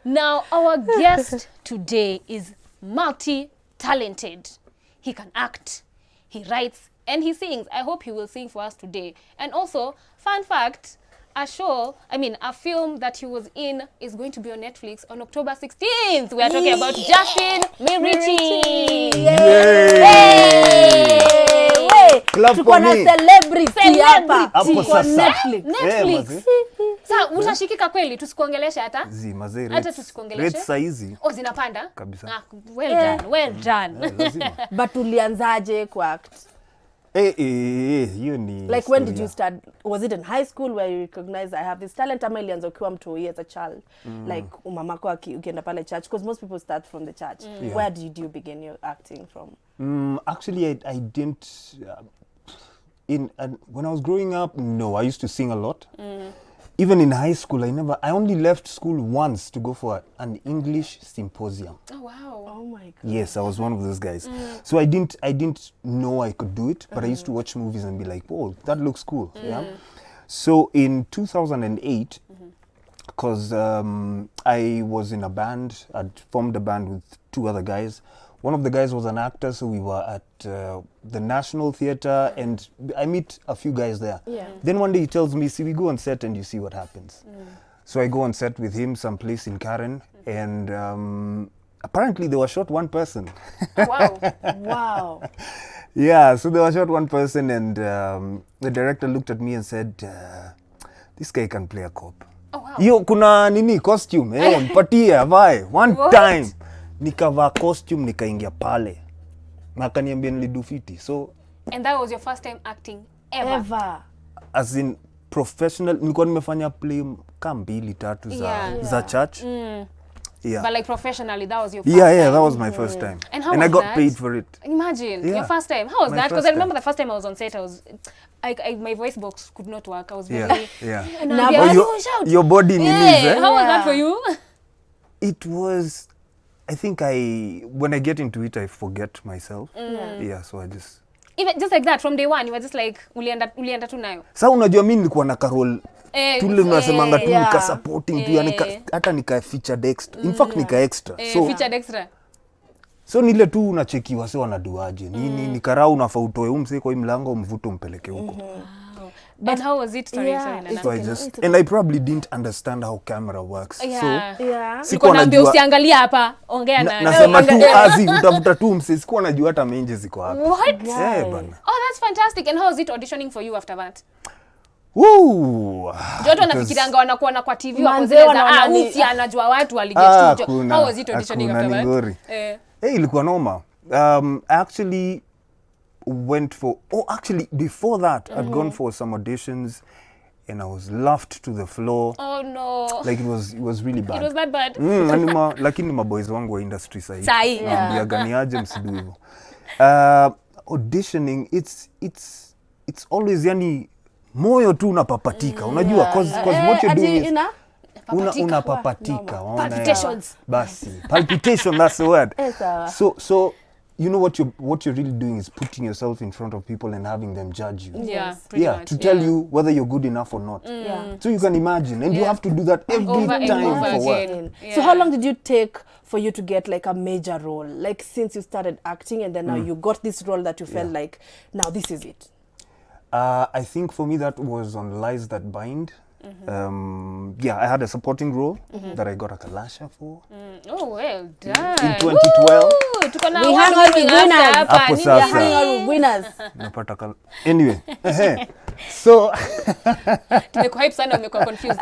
Now, our guest today is multi-talented. He can act, he writes, and he sings. I hope he will sing for us today. And also, fun fact, a film that he was in is going to be on Netflix on October 16th. We are talking about Justin Mirichi. Yay! Tuko na celebrity hapa kwa Netflix. Sasa utashikika kweli tusikuongeleshe hata? Hata tusikuongeleshe. Rates saizi. Zinapanda? Kabisa. Well done. But ulianzaje kwa act? Hiyo ni like when did you start? Was it in high school where you recognized I have this talent, ama ilianza ukiwa mtoi as a child? Like mamako ukienda pale church, because most people start from the church. Where did you begin your acting from? Actually, I didn't when I was growing up, no, I used to sing a lot. Even in high school, I only left school once to go for an English symposium. Oh wow. Oh my god. Yes, I was one of those guys. So I didn't know I could do it, but I used to watch movies and be like, "Oh, that looks cool." Yeah. So in 2008, because I was in a band, I'd formed a band with two other guys. One of the guys was an actor, so we were at the National Theatre, and I meet a few guys there. Then one day he tells me, "See, we go on set and you see what happens." So I go on set with him someplace in Karen, and apparently they were short one person. Wow. Yeah, so they were short one person, and the director looked at me and said, "This guy can play a cop." Oh wow. Yo, kuna nini costume, mpatie avae one time. Nikavaa costume nikaingia pale. Na akaniambia nilidu fiti. So and that was your first time acting ever? As in professional, nilikuwa nimefanya play kama 2-3 za church. Yeah. But like professionally, that was your first time? Yeah, that was my first time. And how and was I got that? paid for it. Imagine, your first time. How was My that? Because first I remember time. the first time I was on set, my voice box could not work. I was very... Your body needs, How was that for you? It was... I think when I get into it, I forget myself. Yeah, so I just... Even just like that, from day one, you were just like, ulienda tu nayo. Sasa unajua mimi nilikuwa na karol tule unasemanga tu nika supporting tu, yani hata nika featured extra. In fact nika extra. So featured extra. So nile tu unachekiwa sio wanaduaje. Nini nikarau unafaa utoe umse kwa mlango umvuto umpeleke huko. But how was it? Sorry. And I probably didn't understand how camera works. So sikuwa najua usiangalia hapa, ongea na nasema tu azi utavuta tu umse, sikuwa najua hata menje ziko hapa. What? Bana. Oh, that's fantastic. And how was it auditioning for you after that? Woo! Joto nafikirianga wanakuwa na kwa TV wako zile usi anajua watu waliget to. How was it auditioning after that? Ilikuwa noma. I actually went for before that I'd gone for some auditions and I was laughed to the floor. Oh no. Like it was really bad. It was that bad. Lakini maboys wangu wa industry sahi. Ya ganiaje msidu hivyo. Auditioning it's always yani moyo tu unapapatika. Unajua cause what you're doing is unapapatika. Palpitations. Basi. Palpitation, that's the word. So you know what you're really doing is putting yourself in front of people and having them judge you. Pretty much. To tell you whether you're good enough or not. So you can imagine, and you have to do that every time for work. So how long did you take for you to get like a major role? Like since you started acting and then now you got this role that you felt like, now this is it. I think for me that was on Lies That Bind. I had a supporting role that I got a Kalasha for. Oh, well done. In 2012. We hang out with winners. Anyway. So tumekuhype sana, umekuwa confused.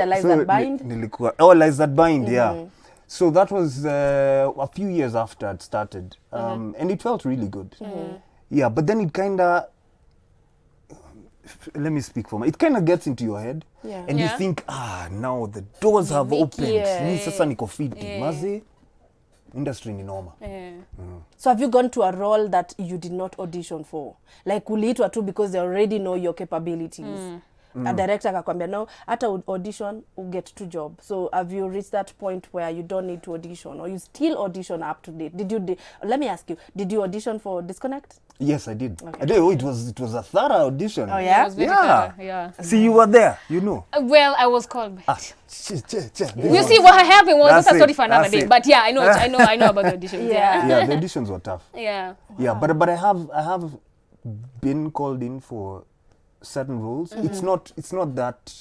Lies That Bind. Lies That Bind, yeah. So that was a few years after I'd started. And it felt really good. Yeah, but then it let me speak for me. It kind of gets into your head and you think, now the doors have opened. Ni sasa niko fiti. Mazi, industry ni noma. So have you gone to a role that you did not audition for? Like uliitwa tu because they already know your capabilities? a director akakwambia no hata audition you get to job. So have you reached that point where you don't need to audition, or you still audition up to date? Let me ask you, did you audition for Disconnect? Yes, I did. Okay. I did. Oh, it was a thorough audition. Oh, yeah? It was very Yeah. thorough, yeah. See, you were there, you know. Well, I was called. Ah, You see, what happened was That's that's a story it, for another that's day. it. But yeah, I know about the auditions. Yeah. Yeah, the auditions were tough. Yeah. Yeah, but I have been called in for certain roles. It's not that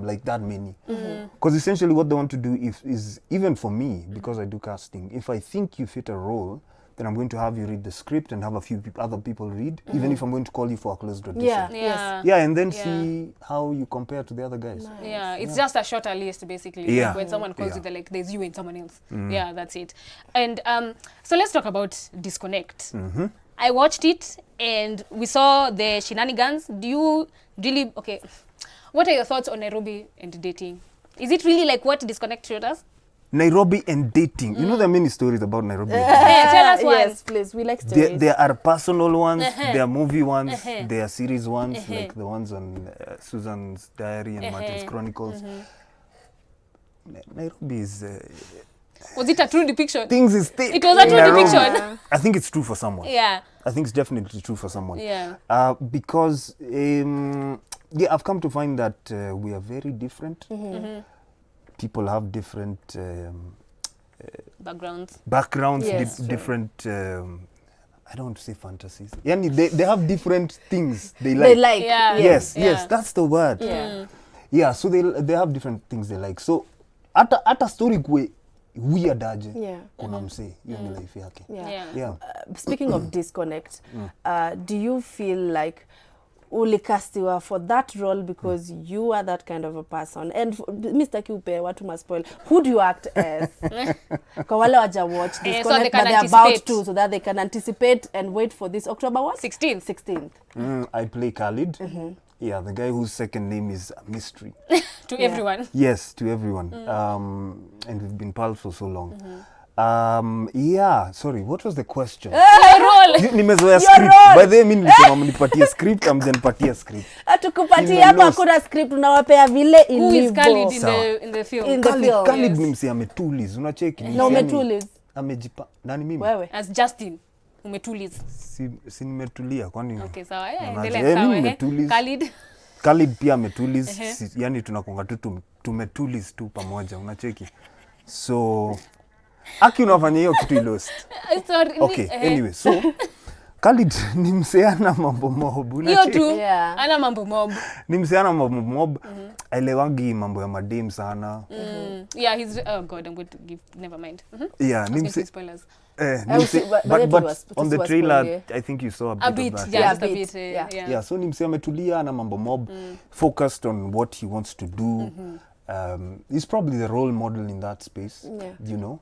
like that many. Because essentially what they want to do is even for me, because I do casting, if I think you fit a role, then I'm going to have you read the script and have a few other people read, even if I'm going to call you for a closed audition. Yeah. Yeah. Yeah, and then Yeah. see how you compare to the other guys. Yeah, it's just a shorter list basically. Yeah. Like when someone calls Yeah. you, they're like, there's you and someone else. Yeah, that's it. And so let's talk about Disconnect. I watched it and we saw the shenanigans. Do you really, okay, what are your thoughts on Nairobi and dating? Is it really like what Disconnect showed us? Nairobi and dating. You know there are many stories about Nairobi. and Yeah, tell us one. Yes, please. We like stories. there are personal ones, there are movie ones, there are series ones, like the ones on Susan's Diary and Martin's Chronicles. Nairobi is... Was it a true depiction? things is thick. It was a true Nairobi. depiction. I think it's true for someone. Yeah. I think it's definitely true for someone. Yeah. Because, yeah, I've come to find that we are very different. People have different Backgrounds. Yes, different... I don't want to say fantasies. Yani they have different things they like. They like. Yeah. Yes, Yeah. yes, that's the word. Yeah. Yeah, so they have different things they like. So at a story kwe weird aje. Yeah. Kuna msee, hiyo ni life yake. Yeah. Yeah. Yeah. Speaking of Disconnect, do you feel like ulikastiwa for that role because you are that kind of a person? And Mr. Kiupe, watu must spoil. Who do you act as? Kwa wale waja watch So they Disconnect, can but they're about anticipate. to, so that they can anticipate and wait for this October what? 16th. 16th. I play Khalid. Yeah, the guy whose second name is a mystery. To everyone. Yes, to everyone. And we've been pals for so long. Yeah, sorry, what was the question? Your role. Nimezoea Your script. role. By the way, mimi nilisema mnipatie script, amjanipatia script. Hatukupatia hapa kuna script, unawapea vile Who is Khalid ilivyo. in Sawa. in the film? In the film. Khalid Yes. ni msee ametuliz, unacheki. Na umetuliz. Amejipa. Nani mimi? Wewe. As Justin. Umetuliz. Si nimetulia kwani? Okay, sawa. Yeah, Unaje? endelea sawa. Mimi nimetuliz. Khalid. Khalid pia ametuliz. Yani tunakonga tu tumetuliz tu pamoja, unacheki. So Aki unafanya hiyo kitu ilost. Sorry. Okay, anyway, so Khalid ni mseana mambo mob, Hiyo unacheki. tu. Yeah. Ana mambo mob. Ni mseana mambo mob. Aelewangi mambo ya madem sana. Yeah, he's oh god, I'm going to give never mind. Yeah, ni Ni mse spoilers. ni mse but but was- on the was trailer spoiler. I think you saw A a bit, bit of that. yeah, Yeah, just a a bit. bit, yeah. Yeah, so ni mse ametulia na mambo mob, focused on what he wants to do. He's probably the role model in that space, you know.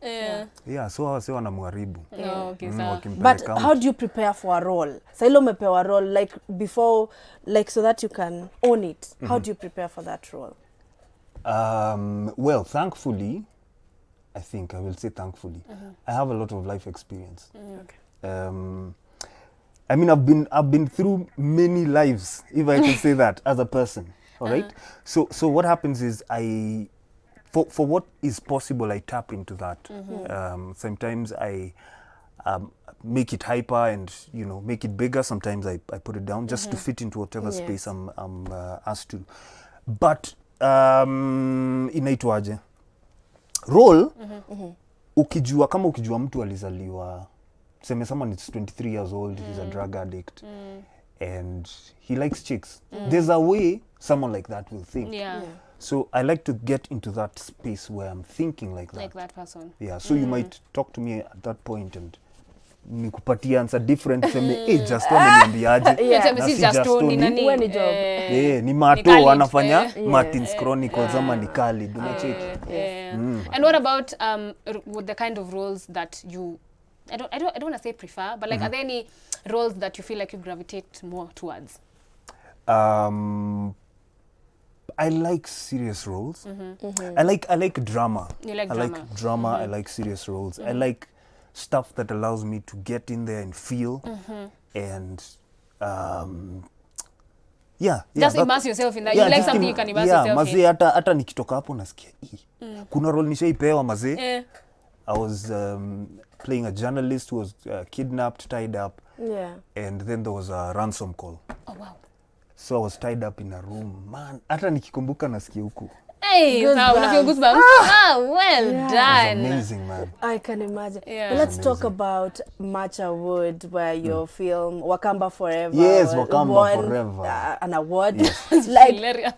Yeah, so wase wanamharibu. No, okay, sawa. But Wakimpeleka how do you prepare for a role? Sa ile umepewa role like before, like so that you can own it. How do you prepare for that role? well, thankfully, I think I will say thankfully, I have a lot of life experience. I mean, I've been through many lives, if I can say that, as a person. All right. So what happens is for what is possible, I tap into that. Sometimes I make it hyper and make it bigger. Sometimes I put it down just to fit into whatever space I'm asked to. But inaitwaje role ukijua kama ukijua mtu alizaliwa tuseme someone is 23 years old, he's a drug addict and he likes chicks, there's a way someone like that will think. Yeah. So I like to get into that space where I'm thinking like that. Like that person. Yeah, so you might talk to me at that point and nikupatia answer different, seme just ameniambiaje. Yeah. Na Si si just just Tony, Tony. nani? Uwe ni job. Ni Mato Khalid, anafanya eh. Martin's Chronicles ama ni Khalid, unacheki. And what about with the kind of roles that you I don't want to say prefer, but like are there any roles that you feel like you gravitate more towards? I like serious roles. I like drama. You like I drama. like drama. I like serious roles. I like stuff that allows me to get in there and feel. And Yeah, Just that- immerse yourself in that. yeah, You like just something you can immerse yeah, yourself in. mazee hata nikitoka hapo nasikia kuna role nishaipewa mazee. I was playing a journalist who was kidnapped, tied up, and then there was a ransom call. Oh wow. So I was tied up in a room. Man, hata nikikumbuka nasikia huku. Hey, now una feel goosebumps. Well done. It was amazing, man. I can imagine. Yeah. But let's talk about Match Award, where your film Wakamba Forever Yes, Wakamba won Forever. an award. Yes. Like, Hilarious.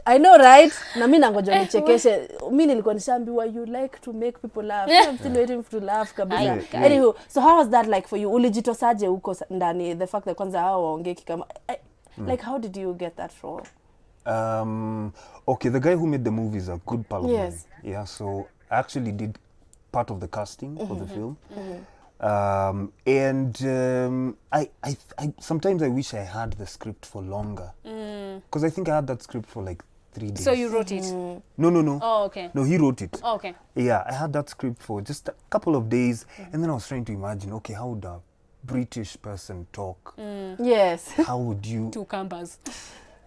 I know, right? Na mimi nangoja nichekeshe. Mimi nilikuwa nishaambiwa you like to make people laugh. I'm still waiting to laugh kabisa. Yeah. Anywho, so how was that like for you? Ulijitosaje huko ndani? The fact that kwanza hao waongeki kama like how did you get that role? Okay, the guy who made the movie is a good pal of mine. Yes. Yeah, so I actually did part of the casting for the film. I sometimes I wish I had the script for longer. Because I think I had that script for like 3 days. So you wrote it? No. Oh, okay. No, he wrote it. Oh, okay. Yeah, I had that script for just a couple of days. And then I was trying to imagine, okay, how would a British person talk? Yes. How would you... Two campers.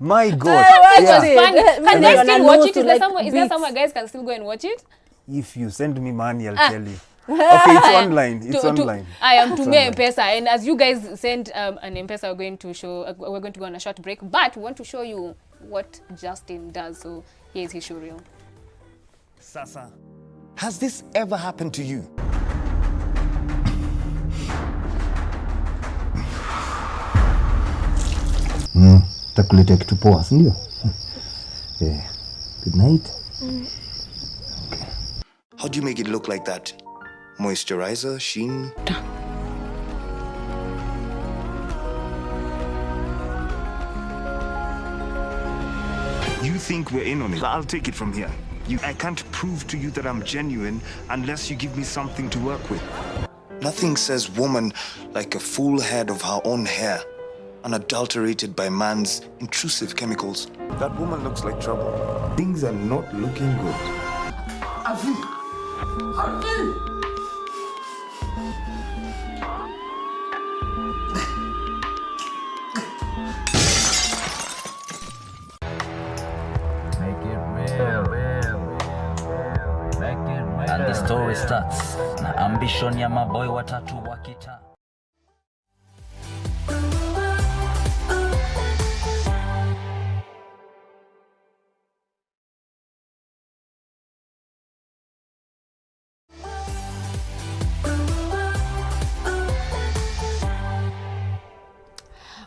My God. It was fun. Can Maybe guys on a still watch note it? to, Is there like, somewhere guys can still go and watch it? If you send me money, I'll tell you. Okay, it's online. It's online. I am to It's me online. M-Pesa, and as you guys send an M-Pesa, we're going to show. We're going to go on a short break, but we want to show you what Justin does. So here's his show reel. Sasa, has this ever happened to you? Takuletea kitu poa, si ndio? Good night. Okay. How do you make it look like that? Moisturizer, sheen? You think we're in on it? I'll take it from here. I can't prove to you that I'm genuine unless you give me something to work with. Nothing says woman like a full head of her own hair, unadulterated by man's intrusive chemicals. That woman looks like trouble. Things are not looking good. And the story starts na ambition ya maboy watatu wa kita.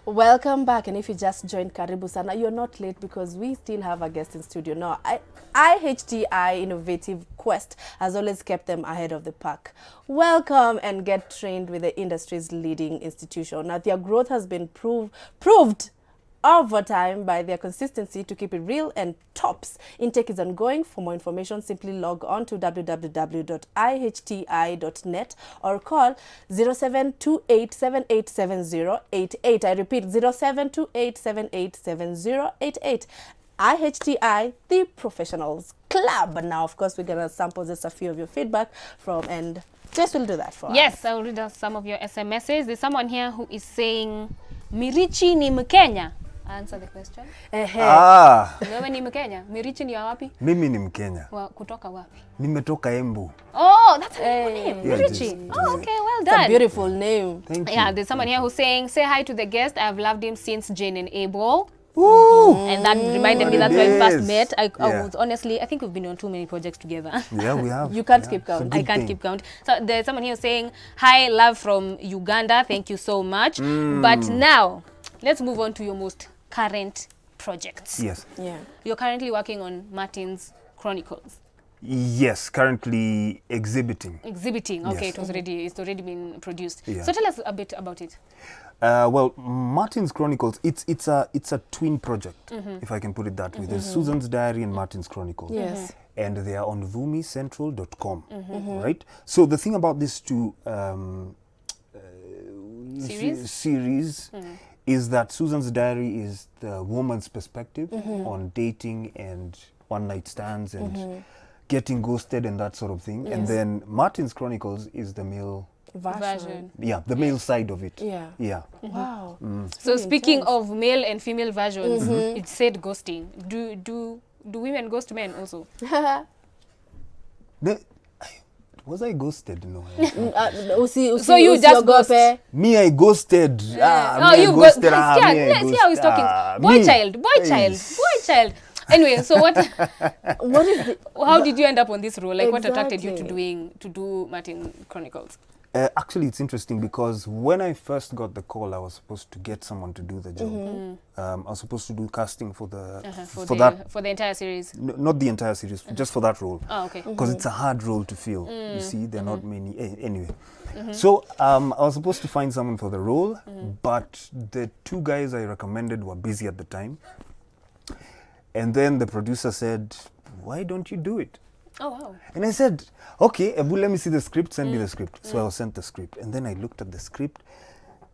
Welcome back, and if you just joined, karibu sana. You're not late because we still have a guest in studio. Now, IHTI Innovative Quest has always kept them ahead of the pack. Welcome and get trained with the industry's leading institution. Now, their growth has been proved over time by their consistency to keep it real and tops. Intake is ongoing. For more information, simply log on to www.ihti.net or call 0728787088. I repeat, 0728787088. IHTI, the Professionals Club. Now, of course, we're going to sample just a few of your feedback from, and Jess will do that for us. Yes, I'll read out some of your SMSs. There's someone here who is saying, Mirichi ni Mkenya. Answer the question. Wewe ni Mkenya? Mirichi ni wapi? Mimi ni Mkenya. Kutoka wapi? Nimetoka Embu. Oh, that's a beautiful name. Yeah, Mirichi. Okay, well done. It's a beautiful name. Thank you. Yeah, there's someone here who's saying, say hi to the guest. I've loved him since Jane and Abel. Woo! And that reminded me that when we first met, I Yeah. was honestly, I think we've been on too many projects together. Yeah, we have. You can't Yeah. keep count. It's a I good can't thing. keep count. So there's someone here saying, hi, love from Uganda. Thank you so much. But now, let's move on to your most current projects. Yes. Yeah. You're currently working on Martin's Chronicles. Yes, currently exhibiting. Exhibiting. Okay, Yes. it's already been produced. Yeah. So tell us a bit about it. Well, Martin's Chronicles, it's a twin project, if I can put it that way. There's Susan's Diary and Martin's Chronicles. Yes. And they are on VumiCentral.com, right? So the thing about these two series is that Susan's Diary is the woman's perspective on dating and one-night stands and getting ghosted and that sort of thing. And then Martin's Chronicles is the male version. Yeah, the male side of it. Yeah. Yeah. Wow. It's So really speaking intense. of male and female versions, it said ghosting. Do women ghost men also? Was I ghosted? No. So you just ghost. Me, I ghosted. Oh, me, I you ghosted. ghosted. Me, I Let's see how he's ghosted. talking. Boy Me. child, boy child, boy child. Anyway, so what? What is the, How did you end up on this role? Like, what attracted you Exactly. to do Martin Chronicles? Actually, it's interesting because when I first got the call, I was supposed to get someone to do the job. I was supposed to do casting for the For the entire series. not the entire series, just for that role. Oh, okay. Because it's a hard role to fill. You see, there are not many. Anyway, so I was supposed to find someone for the role, but the two guys I recommended were busy at the time. And then the producer said, "Why don't you do it?" Oh, wow. And I said, "Okay, Ebu, let me see the script, send me the script." So I was sent the script. And then I looked at the script.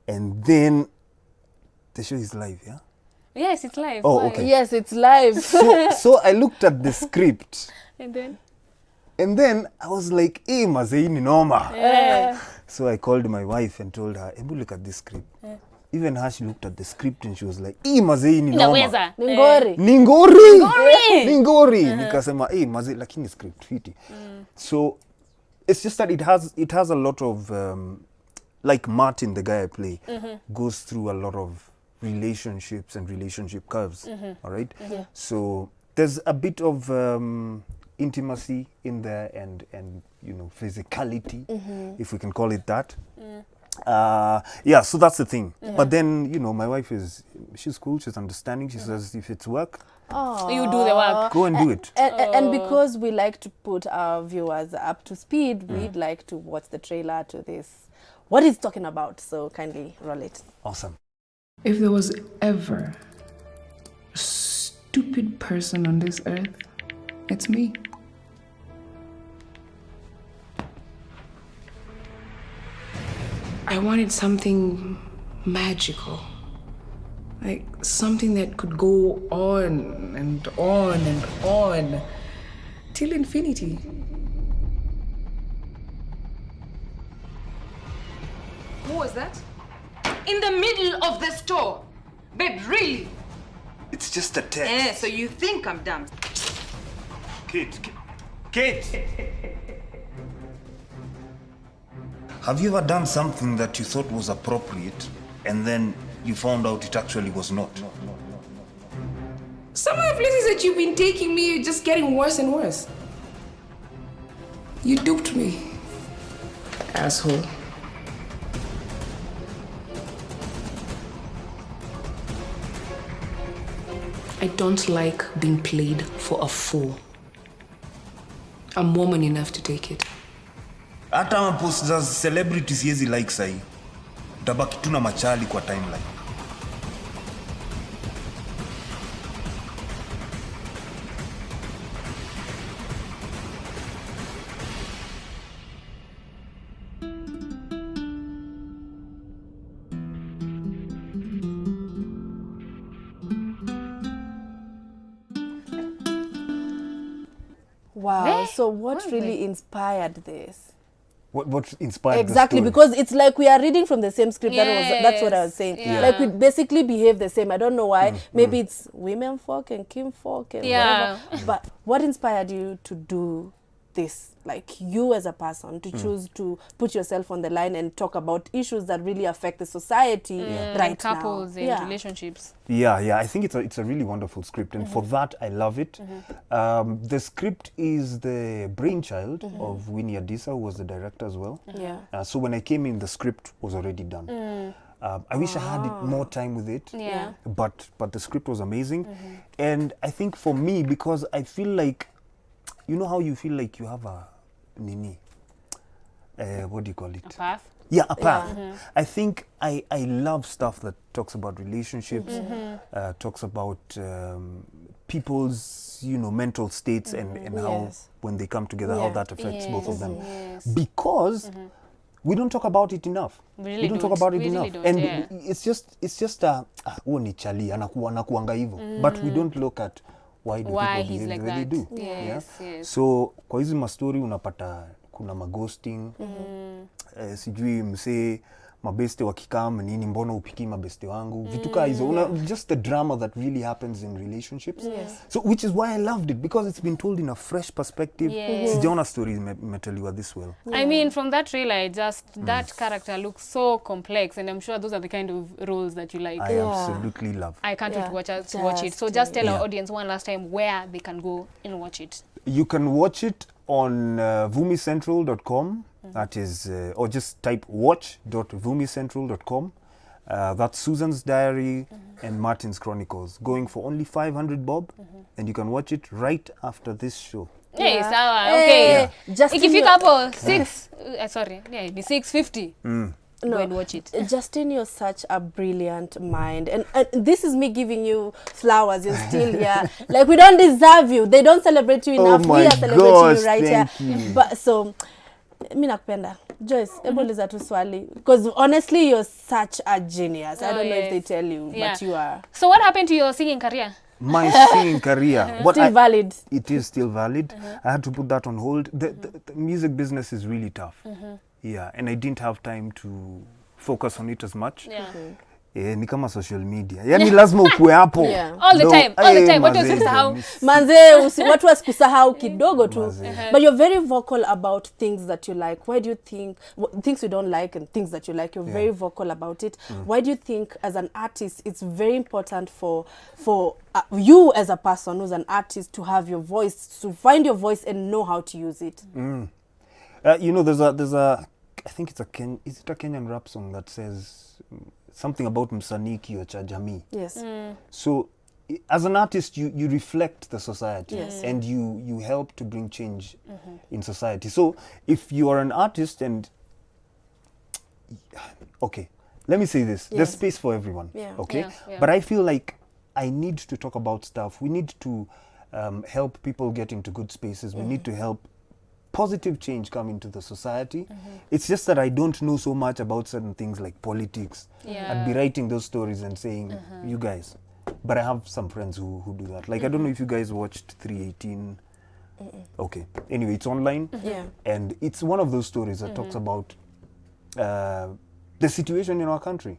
And then the show is live, yeah? Yes, it's live. Oh, Why? okay. yes, it's live. So I looked at the script. And then? And then I was like, "Hey, mazei ni noma." Yeah. So I called my wife and told her, "Ebu, look at this script." Even her, she looked at the script and she was like, "Hey, mazei ni noma." Naweza. Ningori. Ningori. Ningori. Nikasema, "Hey, mazei, lakini script fiti." So it's just that it has a lot of like Martin, the guy I play, goes through a lot of relationships and relationship curves. All right. Yeah. So there's a bit of intimacy in there and physicality, if we can call it that. Yeah, so that's the thing. But then my wife she's cool, she's understanding. She says if it's work, You do the work. go and do it. And because we like to put our viewers up to speed, we'd like to watch the trailer to this. What it's talking about, so kindly roll it. Awesome. If there was ever a stupid person on this earth, it's me. I wanted something magical. Like something that could go on and on and on till infinity. Who was that? In the middle of the store. Babe, really? It's just a text. So you think I'm dumb. Kate! Have you ever done something that you thought was appropriate and then you found out it actually was not? Some of the places that you've been taking me are just getting worse and worse. You duped me, asshole. I don't like being played for a fool. I'm woman enough to take it. Hata mapost za celebrities siwezi like sahi. Utabaki tu na machali kwa timeline. Wow. So what really inspired this? What inspired Exactly, the story? because it's like we are reading from the same script. That's what I was saying. Yeah. Like we basically behave the same. I don't know why. Maybe it's women folk and Kim folk and Yeah. whatever. But what inspired you to do this? Like you as a person to choose to put yourself on the line and talk about issues that really affect the society right Couples now. and relationships. Yeah, I think it's a really wonderful script, and for that I love it. The script is the brainchild of Winnie Adisa, who was the director as well. Yeah. So when I came in, the script was already done. I wish I had more time with it. Yeah. But the script was amazing, and I think for me, because I feel like, you know how you feel like you have a nini, what do you call it? A path. Yeah, a path. I think I love stuff that talks about relationships, talks about people's mental states and how when they come together, how that affects both of them. Yes. Because we don't talk about it enough. We don't talk about it We really enough. don't, And yeah. it's just huo ni chali anakuanga hivyo. But we don't look at why do Why people he's behave like the way they that. do. Yes, yes. So kwa hizi mastori unapata kuna maghosting, sijui msee mabeste wakikam nini, mbona upiki mabeste wangu, vitu kaa hizo, just the drama that really happens in relationships. So which is why I loved it, because it's been told in a fresh perspective. Sijaona story imeteliwa this well. I mean, from that trailer, that character looks so complex, and I'm sure those are the kind of roles that you like. I absolutely love. I can't wait to watch it. So just tell our audience one last time where they can go and watch it. You can watch it on vumicentral.com. That is, or just type watch.vumicentral.com. That's Susan's Diary and Martin's Chronicles, going for only 500 bob, and you can watch it right after this show. Hey, sawa. Okay. Just Ikifika hapo 650. Go and watch it. Justin, you're such a brilliant mind, and this is me giving you flowers. You're still here. Like, we don't deserve you. They don't celebrate you enough. We are celebrating you right here. But so, mi nakupenda. Joyce, able liza tu swali, because honestly you're such a genius. I don't know if they tell you, but you are. So what happened to your singing career? My singing career, still valid. It is still valid. I had to put that on hold. The music business is really tough. Yeah, and I didn't have time to focus on it as much. Ni kama social media. Yani lazima ukue hapo. All the time. What was kusahau? Manze, watu wasikusahau kidogo tu. But you're very vocal about things that you like. Why do you think things you don't like and things that you like, you're very vocal about it? Why do you think as an artist it's very important for you as a person who's an artist to have your voice, to find your voice and know how to use it? You know, there's a I think it's a Kenyan rap song that says something about msaniki or chajami. Yes. So as an artist, you reflect the society, and you help to bring change in society. So if you are an artist and okay, let me say this, there's space for everyone, okay? But I feel like I need to talk about stuff. We need to help people get into good spaces. We need to help positive change come into the society. It's just that I don't know so much about certain things like politics. I'd be writing those stories and saying, you guys. But I have some friends who do that. Like, I don't know if you guys watched 318. Okay. Anyway, it's online. And it's one of those stories that talks about the situation in our country.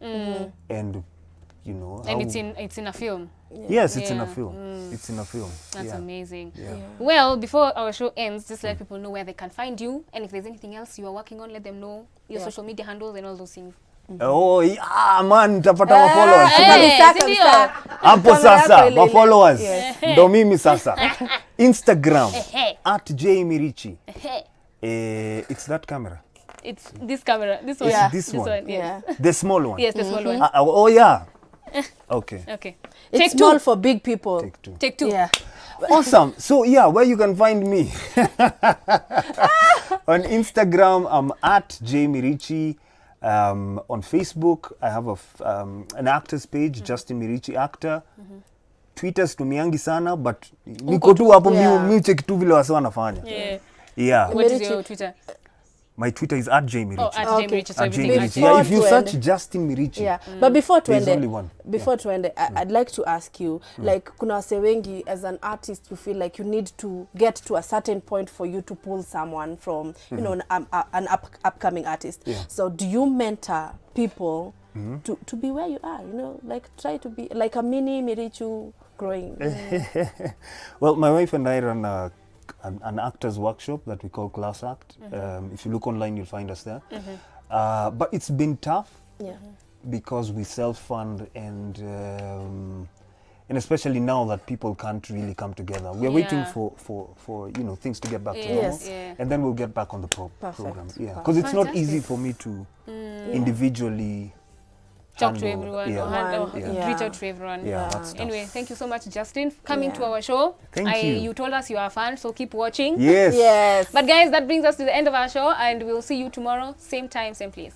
And, you know. And it's in a film. Yes, it's in a film. It's in a film. That's amazing. Well, before our show ends, just let people know where they can find you, and if there's anything else you are working on, let them know your social media handles and all those things. Oh, yeah, man, tapata ma followers. Hapo Sasa, sasa, ma followers. Ndo mimi sasa. Instagram @Mirichi. It's that camera. It's this camera. This one. It's this one. Yes. The small one. Yes, the small one. Oh yeah. Okay. Okay. It's Take small two. for big people. Take two. Yeah. Awesome. So yeah, where you can find me on Instagram, I'm @Mirichi. On Facebook, I have an actors page, Justin Mirichi actor. Twitters tumiangi sana, but niko tu hapo mi check tu vile wase wanafanya. Yeah. What is your Twitter? My Twitter is @Mirichi. Oh, @Mirichi. So Mirichi. Yeah, if you search Justin Mirichi. Yeah. But before there's only one. Before to end, I'd like to ask you, like, kuna wase wengi, as an artist, you feel like you need to get to a certain point for you to pull someone from, you know, an upcoming artist. So do you mentor people to be where you are, you know, like try to be like a mini Mirichu growing? Well, my wife and I run an actors workshop that we call Class Act. If you look online, you'll find us there. But it's been tough because we self-fund, and especially now that people can't really come together. We're waiting for you know, things to get back to normal, and then we'll get back on the program. Yeah, because it's not easy for me to individually talk to everyone, reach out to everyone. Anyway, thank you so much, Justin, for coming to our show. Thank you. You told us you are a fan, so keep watching. Yes. Yes. But guys, that brings us to the end of our show, and we'll see you tomorrow, same time, same place.